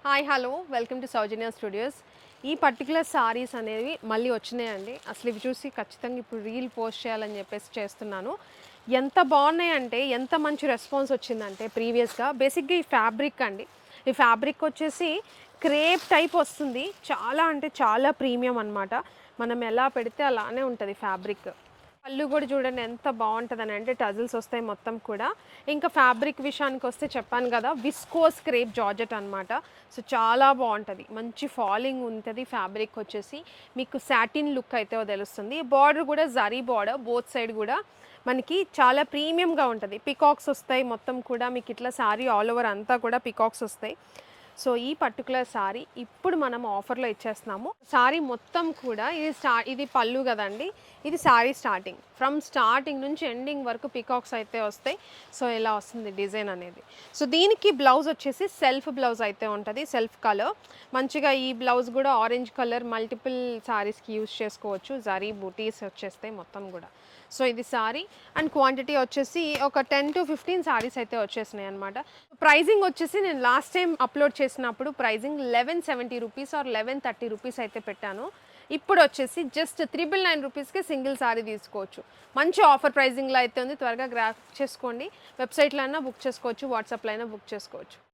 Hi hello welcome to Soujanya studios. ఈ particular saris అనేవి మళ్ళీ వచ్చినాయండి. అసలు ఇవి చూసి ఖచ్చితంగా ఇప్పుడు రీల్ పోస్ట్ చేయాలని చెప్పేసి చేస్తున్నాను. ఎంత బాగున్నాయంటే, ఎంత మంచి రెస్పాన్స్ వచ్చిందంటే ప్రీవియస్గా బేసిక్గా ఈ ఫ్యాబ్రిక్ అండి. ఈ ఫ్యాబ్రిక్ వచ్చేసి క్రేప్ టైప్ వస్తుంది. చాలా అంటే చాలా ప్రీమియం అనమాట. మనం ఎలా పెడితే అలానే ఉంటుంది ఫ్యాబ్రిక్. పళ్ళు కూడా చూడండి ఎంత బాగుంటుందని, అంటే టజిల్స్ వస్తాయి మొత్తం కూడా. ఇంకా ఫ్యాబ్రిక్ విషయానికి వస్తే చెప్పాను కదా, విస్కోస్ క్రేప్ జార్జెట్ అనమాట. సో చాలా బాగుంటుంది, మంచి ఫాలింగ్ ఉంటుంది. ఫ్యాబ్రిక్ వచ్చేసి మీకు సాటిన్ లుక్ అయితే తెలుస్తుంది. బార్డర్ కూడా జరీ బార్డర్, బోత్ సైడ్ కూడా మనకి చాలా ప్రీమియంగా ఉంటుంది. పికాక్స్ వస్తాయి మొత్తం కూడా మీకు, ఇట్లా శారీ ఆల్ ఓవర్ అంతా కూడా పికాక్స్ వస్తాయి. సో ఈ పర్టికులర్ శారీ ఇప్పుడు మనం ఆఫర్లో ఇచ్చేస్తున్నాము. శారీ మొత్తం కూడా ఇది పళ్ళు కదండి, ఇది శారీ స్టార్టింగ్, ఫ్రమ్ స్టార్టింగ్ నుంచి ఎండింగ్ వరకు పికాక్స్ అయితే వస్తాయి. సో ఇలా వస్తుంది డిజైన్ అనేది. సో దీనికి బ్లౌజ్ వచ్చేసి సెల్ఫ్ బ్లౌజ్ అయితే ఉంటుంది, సెల్ఫ్ కలర్. మంచిగా ఈ బ్లౌజ్ కూడా ఆరెంజ్ కలర్ మల్టిపుల్ శారీస్కి యూజ్ చేసుకోవచ్చు. జరీ బూటీస్ వచ్చేస్తాయి మొత్తం కూడా. సో ఇది సారీ అండ్ క్వాంటిటీ వచ్చేసి ఒక 10 to 15 సారీస్ అయితే వచ్చేసినాయి అనమాట. ప్రైజింగ్ వచ్చేసి నేను లాస్ట్ టైం అప్లోడ్ చేసినప్పుడు ప్రైజింగ్ 1170 రూపీస్ ఆర్ 1130 రూపీస్ అయితే పెట్టాను. ఇప్పుడు వచ్చేసి జస్ట్ 999 రూపీస్కి సింగిల్ సారీ తీసుకోవచ్చు. మంచి ఆఫర్ ప్రైజింగ్లో అయితే ఉంది. త్వరగా గ్రాప్ చేసుకోండి. వెబ్సైట్లో అయినా బుక్ చేసుకోవచ్చు, వాట్సాప్లో అయినా బుక్ చేసుకోవచ్చు.